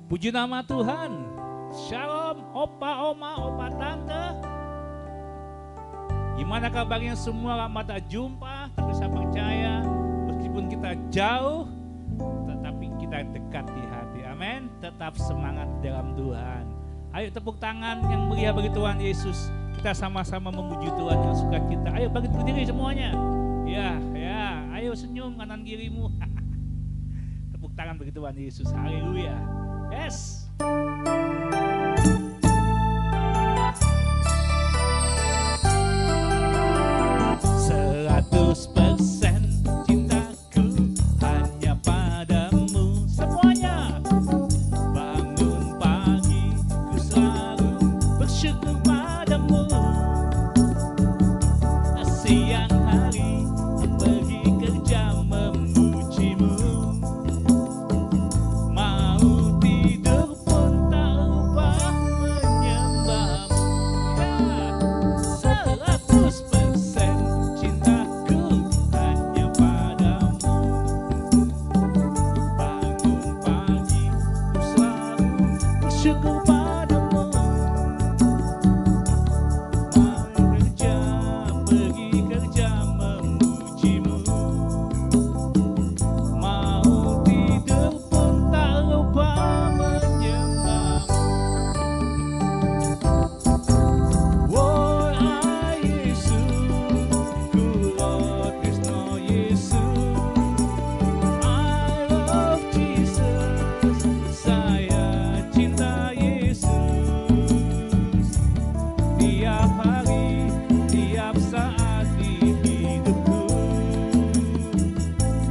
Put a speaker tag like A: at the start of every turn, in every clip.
A: Puji nama Tuhan. Shalom opa, oma, opa, tante. Gimana kabarnya semua? Lama tak jumpa, tapi saya percaya meskipun kita jauh, tetapi kita dekat di hati. Amin. Tetap semangat dalam Tuhan. Ayo tepuk tangan yang meriah bagi Tuhan Yesus. Kita sama-sama memuji Tuhan yang suka kita. Ayo bangkit berdiri semuanya. Ya, ayo senyum kanan kirimu. Tepuk tangan bagi Tuhan Yesus. Haleluya. Yes. 100% cintaku hanya padamu. Semuanya. Bangun pagi ku selalu bersyukur padamu. Siang hari pergi kerja memujimu. Mau tidur pun tak lupa menyembahmu. Ya, 100% cintaku hanya padamu. Bangun pagi ku selalu bersyukur padamu. Pergi kerja memujimu. Mau tidur pun tak lupa menyembahmu. Oh, Yesus, ku Lord Krishna Yesus. I love Jesus, saya cinta Yesus. Tiap hari, tiap saat di hidupku,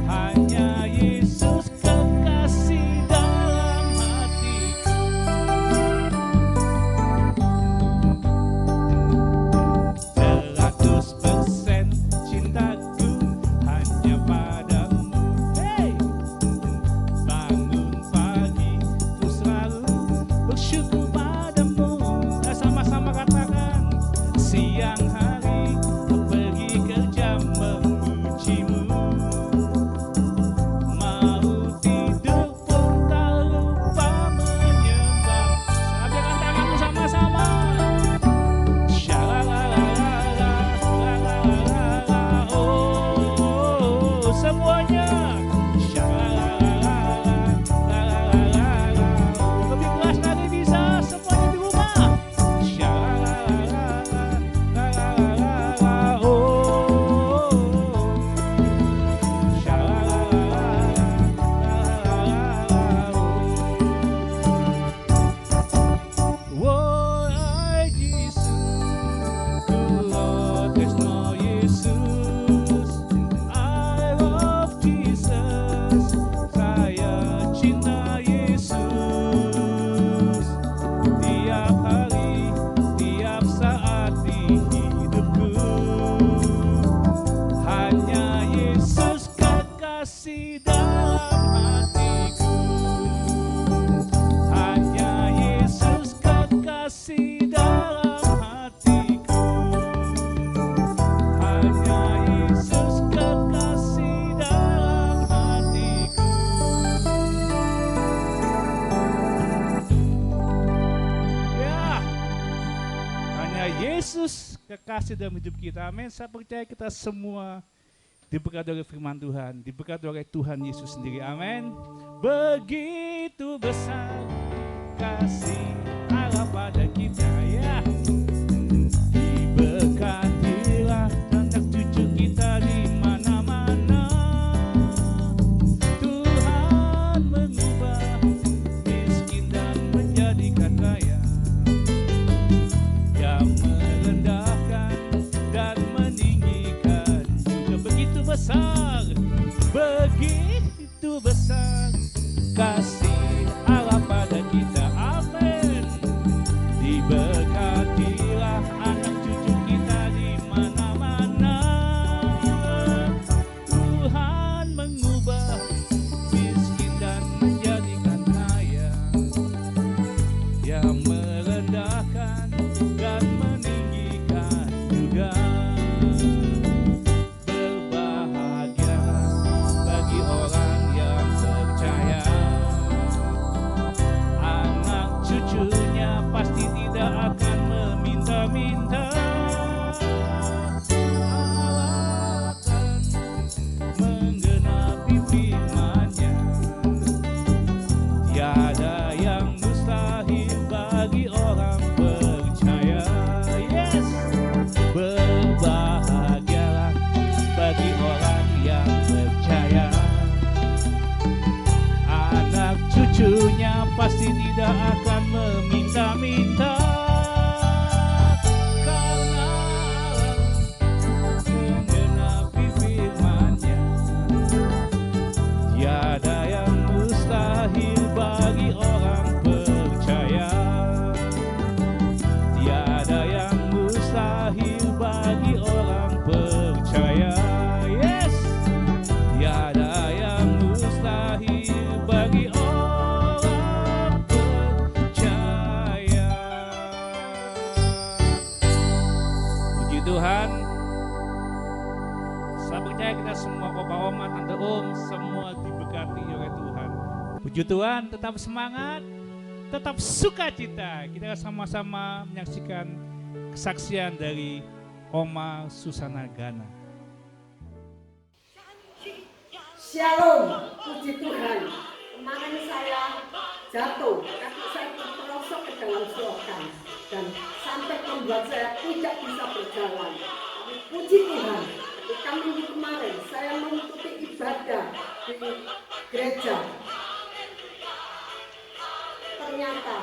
A: hanya Yesus kekasih dalam hatiku. 100% cintaku hanya padamu. Hey! Bangun pagi ku selalu bersyukur padamu. Sama-sama katakan. Siang hari pergi kerja memujimu. Mau tidur pun tak lupa menyembah. Sampaikan tanganmu sama-sama. Syalalala, lalalala, oh, semuanya. Syalalala, lalalala, lebih keras lagi bisa semuanya di rumah. Syalalala, lalalala, oh, syalalala, lalalala, oh, Jesus, ku Lord Krishna Yesus. I love Jesus, saya cinta Yesus. Tiap hari, tiap saat di hidupku, hanya Yesus kekasih dalam hatiku. Hanya Yesus kekasih dalam hatiku. Hanya Yesus kekasih dalam hatiku. Ya, hanya Yesus kekasih dalam hidup kita. Amin. Saya percaya kita semua diberkati oleh firman Tuhan, diberkati oleh Tuhan Yesus sendiri. Amin. Begitu besar kasih Allah pada kita, ya. Diberkatilah anak cucu kita di mana-mana. Tuhan mengubah miskin dan menjadikan kaya. Yang merendahkan dan meninggikan juga. Begitu besar kasih Allah pada kita. Amin. Diberkatilah anak cucu kita di mana-mana. Tuhan mengubah miskin dan menjadikan kaya. Yang merendahkan dan meninggikan juga. Berbahagia bagi orang yang percaya. orang yang percaya. Anak cucunya pasti tidak akan meminta-minta, karena menggenapi firman-Nya. Tiada yang mustahil bagi orang percaya. Tiada yang mustahil bagi orang percaya. Yes, tiada yang mustahil bagi orang percaya. Puji Tuhan. Saya percaya kita semua, Opa, Oma, Tante, Om, semua diberkati oleh Tuhan. Puji Tuhan, tetap semangat, tetap sukacita. Kita sama-sama menyaksikan kesaksian dari Oma Susana Gana.
B: Shalom, puji Tuhan. Kemarin saya jatuh, kaki saya terperosok ke dalam selokan dan sampai membuat saya tidak bisa berjalan. Tapi puji Tuhan, ketika minggu kemarin saya mengikuti ibadah di gereja. Ternyata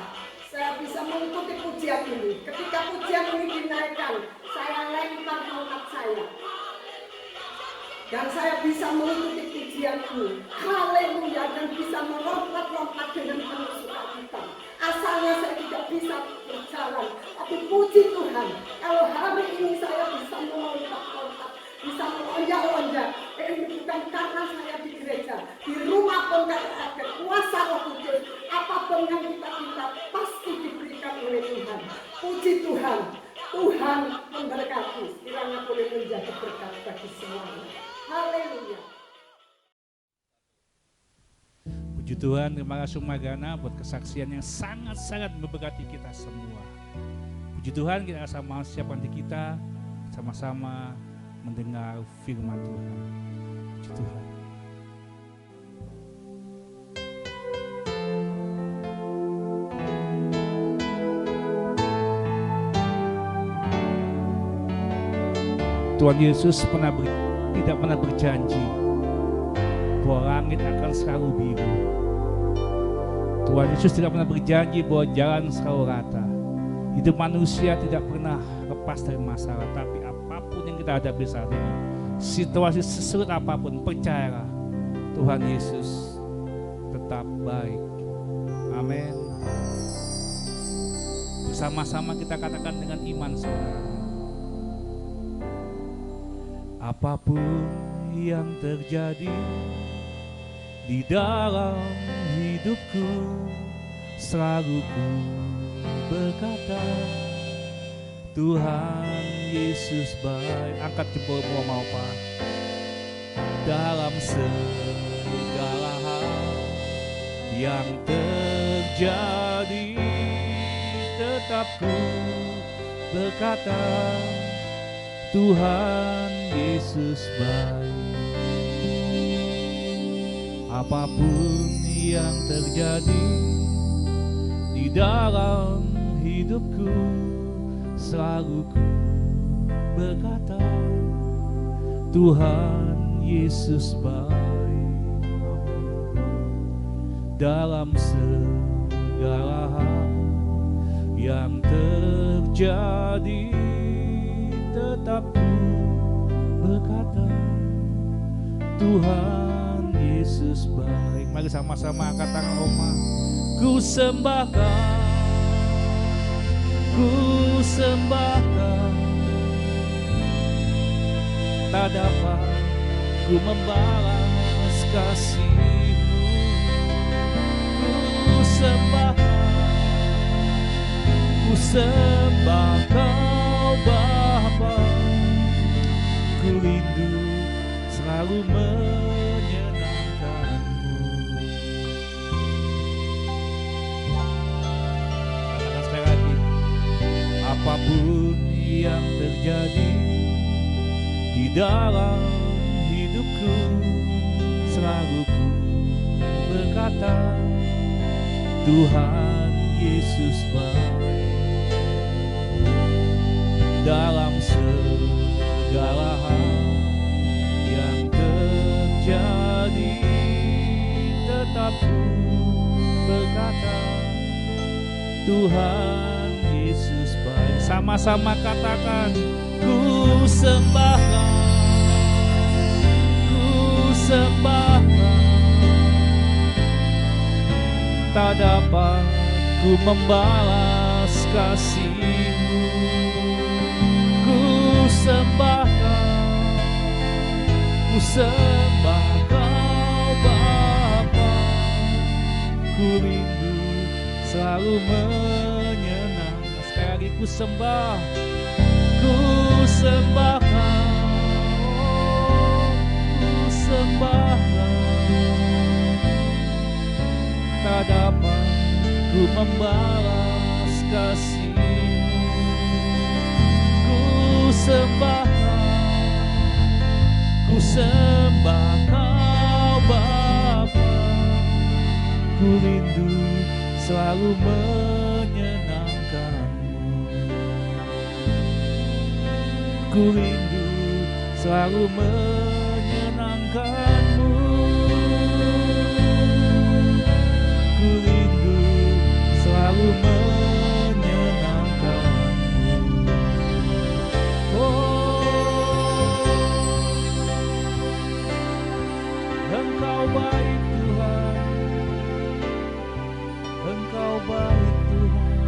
B: saya bisa mengikuti pujian ini. Ketika pujian ini dinaikkan, saya lempar tongkat saya. Dan saya bisa mengikuti pujian ini. Haleluya, dan bisa melompat-lompat dengan penuh sukacita. Asalnya saya tidak bisa berjalan, tapi puji Tuhan, kalau hari ini saya bisa melompat-lompat, bisa melonjak-lonjak. Ini bukan karena saya di gereja, di rumah pun ada kuasa Roh Kudus. Apapun yang kita minta pasti diberikan oleh Tuhan. Puji Tuhan, Tuhan memberkati. Kiranya boleh menjadi berkat bagi semuanya. Haleluya.
A: Puji Tuhan, terima kasih Magana buat kesaksian yang sangat-sangat memberkati kita semua. Puji Tuhan, kita sama siapkan diri kita sama-sama mendengar firman Tuhan. Puji Tuhan. Tuhan Yesus tidak pernah berjanji bahwa langit akan selalu biru. Tuhan Yesus tidak pernah berjanji bahwa jalan selalu rata. Hidup manusia tidak pernah lepas dari masalah, tapi apapun yang kita hadapi saat ini, situasi sesulit apapun, percayalah Tuhan Yesus tetap baik. Amin. Bersama-sama kita katakan dengan iman, saudara. Apapun yang terjadi di dalam hidupku, selalu ku berkata, Tuhan Yesus baik. Angkat jempolmu, mau apa? Dalam segala hal yang terjadi, tetap ku berkata, Tuhan Yesus baik. Apapun yang terjadi di dalam hidupku, selalu ku berkata, Tuhan Yesus baik. Dalam segala hal yang terjadi, tetap ku berkata, Tuhan Yesus baik. Mari sama-sama angkat tangan Oma. Ku sembahkan, ku sembahkan, tak dapat ku membalas kasih-Mu. Ku sembahkan, ku sembah Kau Bapa. Ku rindu selalu menyenangkan-Mu. Katakan sekali lagi. Apapun yang terjadi di dalam hidupku, selalu ku berkata, Tuhan Yesus baik. Dalam segala hal yang mampu berkata, Tuhan Yesus baik. Sama-sama katakan, ku sembah Kau, ku sembah Kau. Tak dapat ku membalas kasih-Mu. Ku sembah Kau, ku sembah Kau Bapa. Ku rindu selalu menyenangkan. Sekali lagi ku sembah Kau, ku sembah Kau. Tak dapat ku membalas kasih-Mu. Ku sembah Kau, ku sembah Kau Bapa. Ku rindu selalu menyenangkan-Mu. Ku rindu selalu menyenangkan-Mu. Ku rindu selalu menyenangkan-Mu. Engkau baik Tuhan, Engkau baik Tuhan.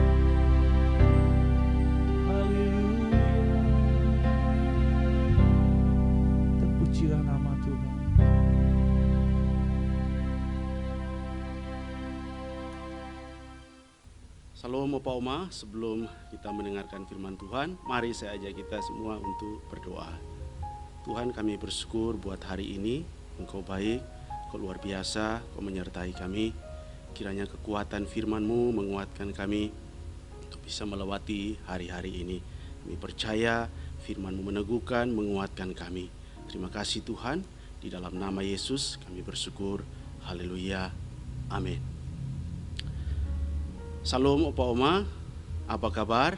A: Haleluya. Terpujilah nama Tuhan.
C: Salam Opa Oma, sebelum kita mendengarkan firman Tuhan, mari saya ajak kita semua untuk berdoa. Tuhan, kami bersyukur buat hari ini, Engkau baik, Engkau luar biasa, Engkau menyertai kami. Kiranya kekuatan firman-Mu menguatkan kami untuk bisa melewati hari-hari ini. Kami percaya firman-Mu meneguhkan, menguatkan kami. Terima kasih Tuhan, di dalam nama Yesus kami bersyukur. Haleluya, amin. Salam Opa Oma, apa kabar?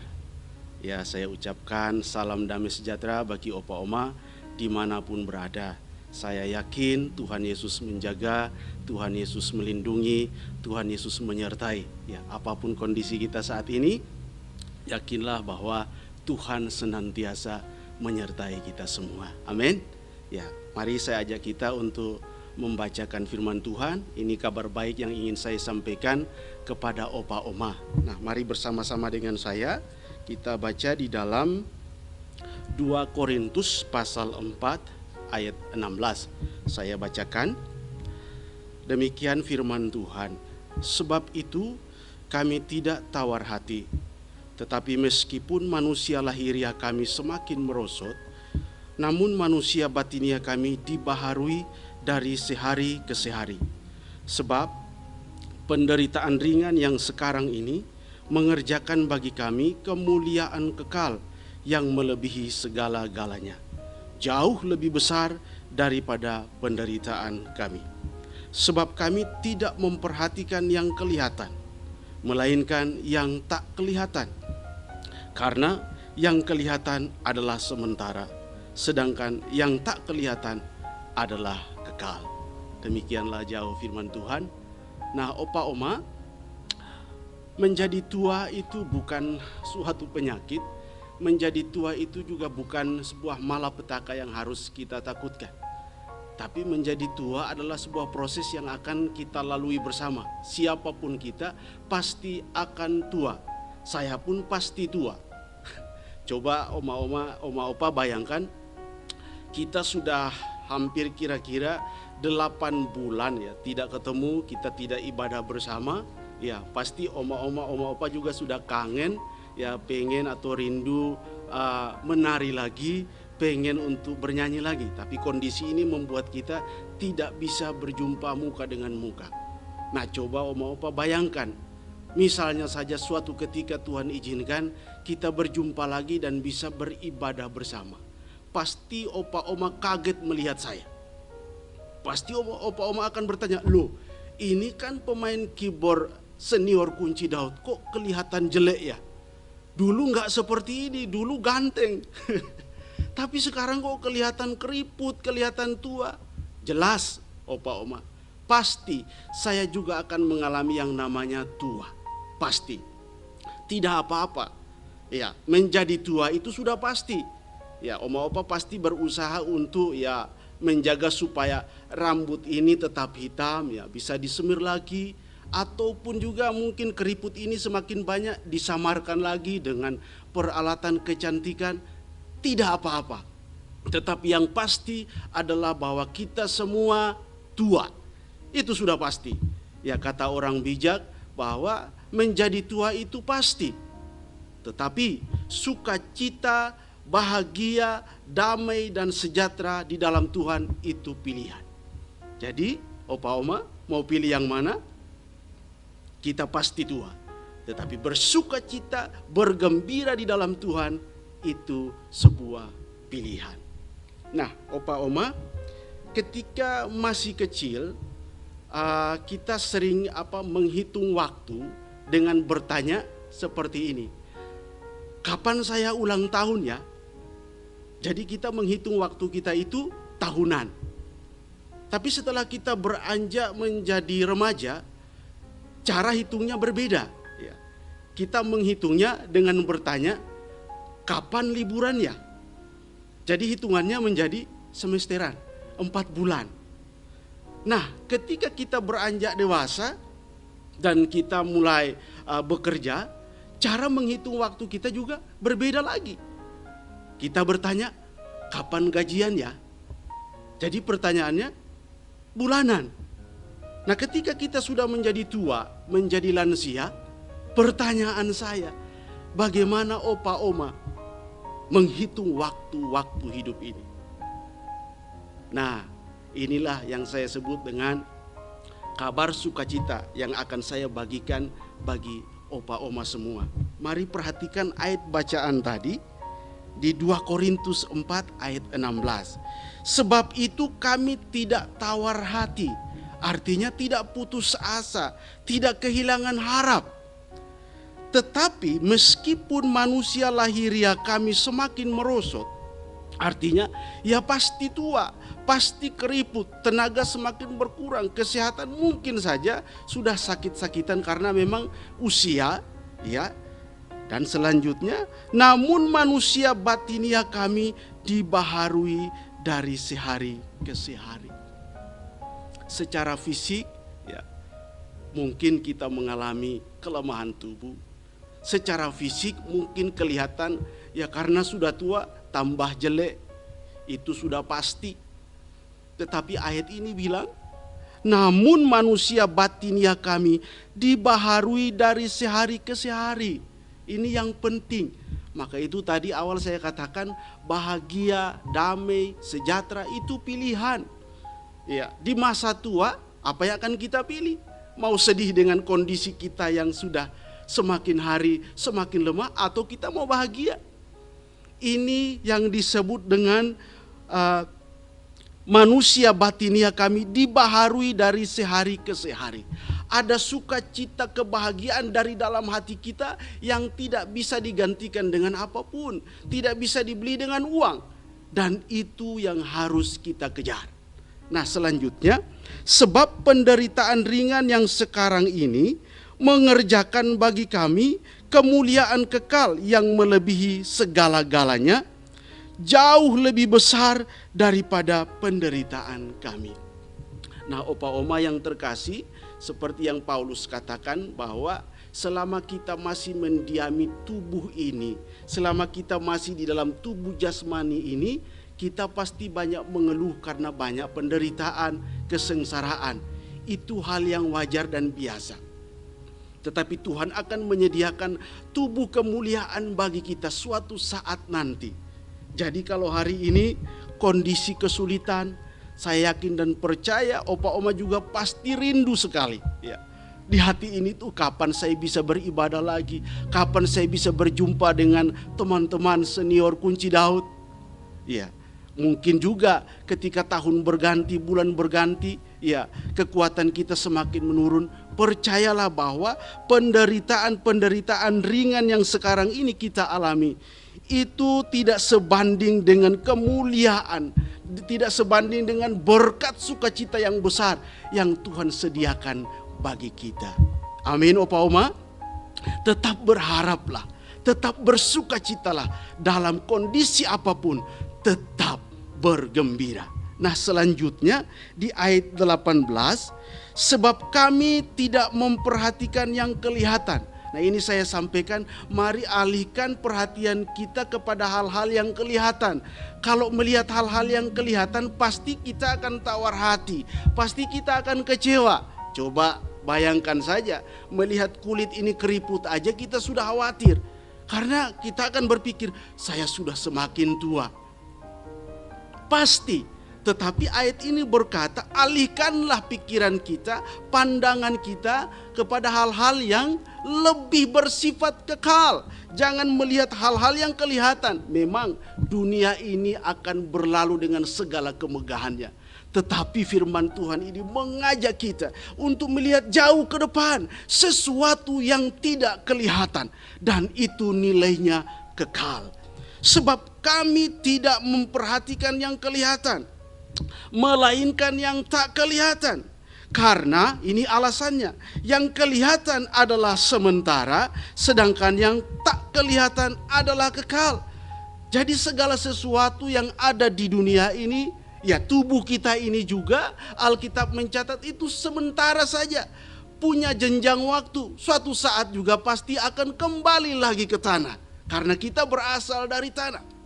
C: Ya, saya ucapkan salam damai sejahtera bagi Opa Oma dimanapun berada. Saya yakin Tuhan Yesus menjaga, Tuhan Yesus melindungi, Tuhan Yesus menyertai. Ya, apapun kondisi kita saat ini, yakinlah bahwa Tuhan senantiasa menyertai kita semua. Amin. Ya, mari saya ajak kita untuk membacakan firman Tuhan. Ini kabar baik yang ingin saya sampaikan kepada Opa Oma. Nah, mari bersama-sama dengan saya kita baca di dalam 2 Korintus pasal 4 ayat 16. Saya bacakan. Demikian firman Tuhan. Sebab itu kami tidak tawar hati, tetapi meskipun manusia lahiriah kami semakin merosot, namun manusia batiniah kami dibaharui dari sehari ke sehari. Sebab penderitaan ringan yang sekarang ini mengerjakan bagi kami kemuliaan kekal yang melebihi segala-galanya, jauh lebih besar daripada penderitaan kami. Sebab kami tidak memperhatikan yang kelihatan, melainkan yang tak kelihatan. Karena yang kelihatan adalah sementara, sedangkan yang tak kelihatan adalah kekal. Demikianlah jauh firman Tuhan. Nah, Opa Oma, menjadi tua itu bukan suatu penyakit. Menjadi tua itu juga bukan sebuah malapetaka yang harus kita takutkan. Tapi menjadi tua adalah sebuah proses yang akan kita lalui bersama. Siapapun kita pasti akan tua. Saya pun pasti tua. Coba Oma-Opa bayangkan, kita sudah hampir kira-kira 8 bulan ya tidak ketemu, kita tidak ibadah bersama. Ya, pasti Oma-Opa juga sudah kangen, ya pengen atau rindu menari lagi, pengen untuk bernyanyi lagi. Tapi kondisi ini membuat kita tidak bisa berjumpa muka dengan muka. Nah, coba Oma-Opa bayangkan, misalnya saja suatu ketika Tuhan izinkan kita berjumpa lagi dan bisa beribadah bersama. Pasti Opa-Oma kaget melihat saya. Pasti Opa-Oma akan bertanya, loh ini kan pemain keyboard senior kunci Daud, kok kelihatan jelek ya? Dulu gak seperti ini, dulu ganteng. Tapi sekarang kok kelihatan keriput, kelihatan tua. Jelas Opa-Oma, pasti saya juga akan mengalami yang namanya tua. Pasti. Tidak apa-apa. Ya, menjadi tua itu sudah pasti. Ya, oma opa pasti berusaha untuk ya menjaga supaya rambut ini tetap hitam, ya bisa disemir lagi, ataupun juga mungkin keriput ini semakin banyak disamarkan lagi dengan peralatan kecantikan. Tidak apa-apa. Tetapi yang pasti adalah bahwa kita semua tua. Itu sudah pasti. Ya, kata orang bijak bahwa menjadi tua itu pasti. Tetapi sukacita, bahagia, damai dan sejahtera di dalam Tuhan itu pilihan. Jadi, opa oma mau pilih yang mana? Kita pasti tua. Tetapi bersukacita, bergembira di dalam Tuhan itu sebuah pilihan. Nah, opa oma, ketika masih kecil kita sering menghitung waktu dengan bertanya seperti ini. Kapan saya ulang tahun ya? Jadi kita menghitung waktu kita itu tahunan. Tapi setelah kita beranjak menjadi remaja, cara hitungnya berbeda. Ya. Kita menghitungnya dengan bertanya, kapan liburan ya? Jadi hitungannya menjadi semesteran, 4 bulan. Nah, ketika kita beranjak dewasa dan kita mulai bekerja, cara menghitung waktu kita juga berbeda lagi. Kita bertanya, kapan gajian ya? Jadi pertanyaannya bulanan. Nah, ketika kita sudah menjadi tua, menjadi lansia, pertanyaan saya, bagaimana opa oma menghitung waktu-waktu hidup ini? Nah, inilah yang saya sebut dengan kabar sukacita yang akan saya bagikan bagi opa oma semua. Mari perhatikan ayat bacaan tadi di 2 Korintus 4 ayat 16. Sebab itu kami tidak tawar hati, artinya tidak putus asa, tidak kehilangan harap. Tetapi meskipun manusia lahiria kami semakin merosot, artinya ya pasti tua, pasti keriput, tenaga semakin berkurang, kesehatan mungkin saja sudah sakit-sakitan karena memang usia, ya. Dan selanjutnya, namun manusia batinia kami dibaharui dari sehari ke sehari. Secara fisik, ya, mungkin kita mengalami kelemahan tubuh. Secara fisik mungkin kelihatan ya karena sudah tua tambah jelek, itu sudah pasti. Tetapi ayat ini bilang, namun manusia batinia kami dibaharui dari sehari ke sehari. Ini yang penting. Maka itu tadi awal saya katakan bahagia, damai, sejahtera itu pilihan. Ya, di masa tua apa yang akan kita pilih? Mau sedih dengan kondisi kita yang sudah semakin hari semakin lemah, atau kita mau bahagia? Ini yang disebut dengan manusia batinia kami dibaharui dari sehari ke sehari. Ada sukacita, kebahagiaan dari dalam hati kita yang tidak bisa digantikan dengan apapun, tidak bisa dibeli dengan uang, dan itu yang harus kita kejar. Nah, selanjutnya, sebab penderitaan ringan yang sekarang ini mengerjakan bagi kami kemuliaan kekal yang melebihi segala-galanya, jauh lebih besar daripada penderitaan kami. Nah, opa oma yang terkasih, seperti yang Paulus katakan bahwa selama kita masih mendiami tubuh ini, selama kita masih di dalam tubuh jasmani ini, kita pasti banyak mengeluh karena banyak penderitaan, kesengsaraan. Itu hal yang wajar dan biasa. Tetapi Tuhan akan menyediakan tubuh kemuliaan bagi kita suatu saat nanti. Jadi kalau hari ini kondisi kesulitan, saya yakin dan percaya opa oma juga pasti rindu sekali. Ya. Di hati ini tuh kapan saya bisa beribadah lagi, kapan saya bisa berjumpa dengan teman-teman senior kunci Daud. Ya, mungkin juga ketika tahun berganti, bulan berganti, ya kekuatan kita semakin menurun. Percayalah bahwa penderitaan-penderitaan ringan yang sekarang ini kita alami, itu tidak sebanding dengan kemuliaan, tidak sebanding dengan berkat sukacita yang besar yang Tuhan sediakan bagi kita. Amin, Opa Oma. Tetap berharaplah, tetap bersukacitalah dalam kondisi apapun, tetap bergembira. Nah, selanjutnya di ayat 18, sebab kami tidak memperhatikan yang kelihatan. Nah, ini saya sampaikan, mari alihkan perhatian kita kepada hal-hal yang kelihatan. Kalau melihat hal-hal yang kelihatan, pasti kita akan tawar hati, pasti kita akan kecewa. Coba bayangkan saja, melihat kulit ini keriput aja kita sudah khawatir. Karena kita akan berpikir, saya sudah semakin tua. Pasti. Tetapi ayat ini berkata, alihkanlah pikiran kita, pandangan kita kepada hal-hal yang lebih bersifat kekal. Jangan melihat hal-hal yang kelihatan. Memang dunia ini akan berlalu dengan segala kemegahannya. Tetapi firman Tuhan ini mengajak kita untuk melihat jauh ke depan, sesuatu yang tidak kelihatan, dan itu nilainya kekal. Sebab kami tidak memperhatikan yang kelihatan, melainkan yang tak kelihatan. Karena ini alasannya, yang kelihatan adalah sementara, sedangkan yang tak kelihatan adalah kekal. Jadi segala sesuatu yang ada di dunia ini, ya tubuh kita ini juga, Alkitab mencatat itu sementara saja, punya jenjang waktu. Suatu saat juga pasti akan kembali lagi ke tanah, karena kita berasal dari tanah.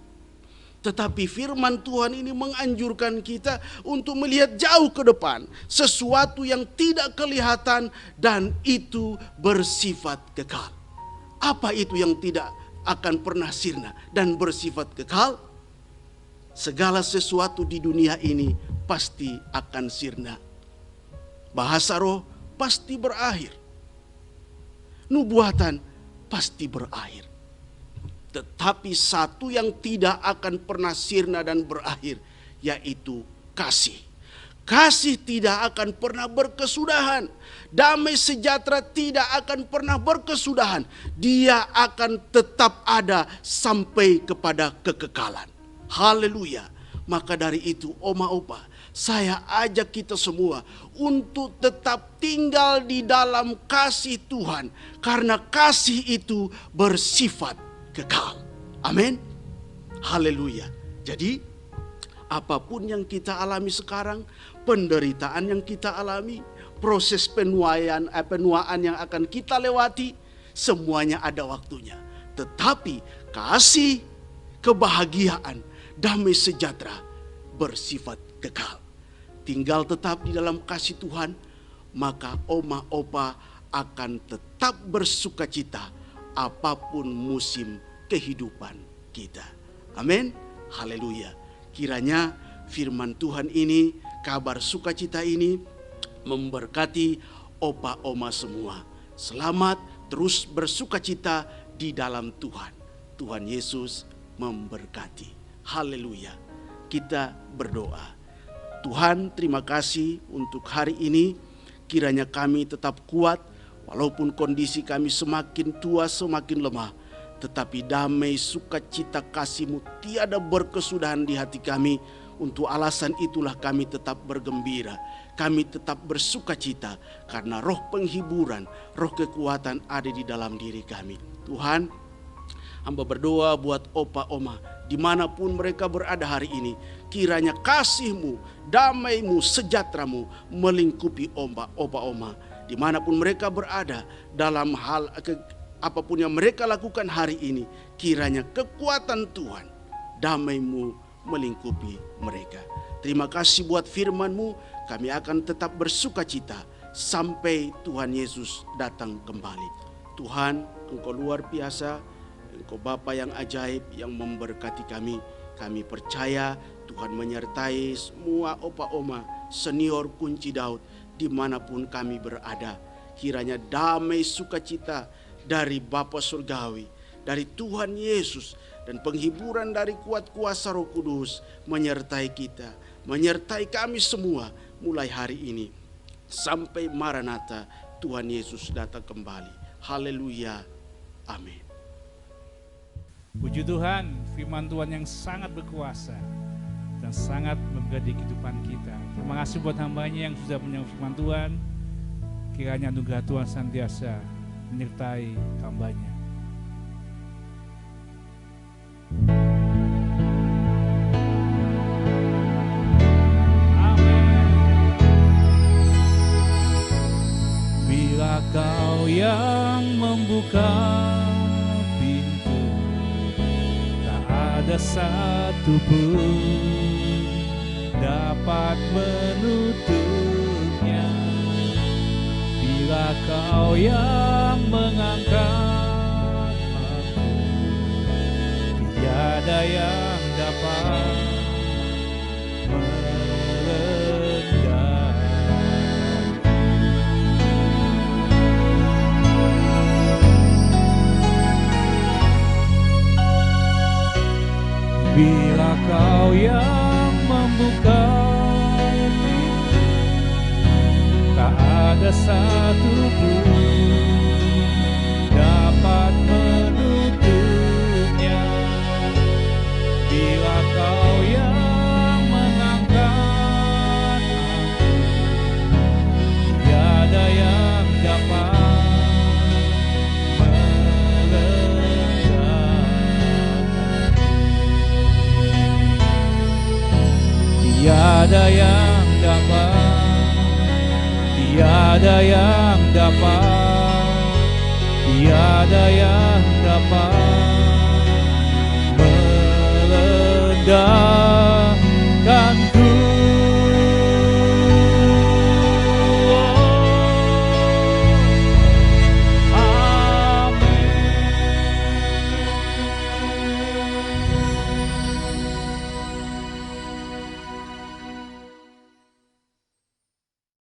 C: Tetapi firman Tuhan ini menganjurkan kita untuk melihat jauh ke depan, sesuatu yang tidak kelihatan dan itu bersifat kekal. Apa itu yang tidak akan pernah sirna dan bersifat kekal? Segala sesuatu di dunia ini pasti akan sirna. Bahasa roh pasti berakhir. Nubuatan pasti berakhir. Tetapi satu yang tidak akan pernah sirna dan berakhir, yaitu kasih. Kasih tidak akan pernah berkesudahan. Damai sejahtera tidak akan pernah berkesudahan. Dia akan tetap ada sampai kepada kekekalan. Haleluya. Maka dari itu, Oma Opa, saya ajak kita semua untuk tetap tinggal di dalam kasih Tuhan. Karena kasih itu bersifat kekal. Amin. Haleluya. Jadi apapun yang kita alami sekarang, penderitaan yang kita alami, proses penuaan yang akan kita lewati, semuanya ada waktunya. Tetapi kasih, kebahagiaan, damai sejahtera bersifat kekal. Tinggal tetap di dalam kasih Tuhan, maka Oma Opa akan tetap bersukacita apapun musim kehidupan kita. Amin. Haleluya. Kiranya firman Tuhan ini, kabar sukacita ini memberkati Opa Oma semua. Selamat terus bersukacita di dalam Tuhan. Tuhan Yesus memberkati. Haleluya. Kita berdoa. Tuhan, terima kasih untuk hari ini. Kiranya kami tetap kuat walaupun kondisi kami semakin tua, semakin lemah. Tetapi damai sukacita kasih-Mu tiada berkesudahan di hati kami. Untuk alasan itulah kami tetap bergembira. Kami tetap bersukacita karena roh penghiburan, roh kekuatan ada di dalam diri kami. Tuhan, hamba berdoa buat Opa Oma dimanapun mereka berada hari ini. Kiranya kasih-Mu, damai-Mu, sejahtera-Mu melingkupi Opa Oma. Dimanapun mereka berada dalam hal apapun yang mereka lakukan hari ini, kiranya kekuatan Tuhan, damai-Mu melingkupi mereka. Terima kasih buat firman-Mu, kami akan tetap bersukacita sampai Tuhan Yesus datang kembali. Tuhan, Engkau luar biasa, Engkau Bapa yang ajaib yang memberkati kami. Kami percaya Tuhan menyertai semua Opa Oma, senior kunci Daud, dimanapun kami berada. Kiranya damai sukacita dari Bapa Surgawi, dari Tuhan Yesus, dan penghiburan dari kuat kuasa Roh Kudus menyertai kita, menyertai kami semua mulai hari ini sampai Maranatha Tuhan Yesus datang kembali. Haleluya. Amin.
A: Puji Tuhan, firman Tuhan yang sangat berkuasa dan sangat memberkati kehidupan kita. Terima kasih buat hamba-Nya yang sudah menyampaikan firman Tuhan. Kiranya anugerah Tuhan senantiasa menyertai hamba-Nya. Bila Kau yang membuka pintu, tak ada satu pun dapat menutupnya. Bila Kau yang mengangkat aku, tiada yang dapat bila Kau yang membuka pintu, tak ada satu pun dapat menutupnya. Bila Kau yang mengangkat aku, tiada yang dapat tiada yang dapat, tiada yang dapat, tiada yang dapat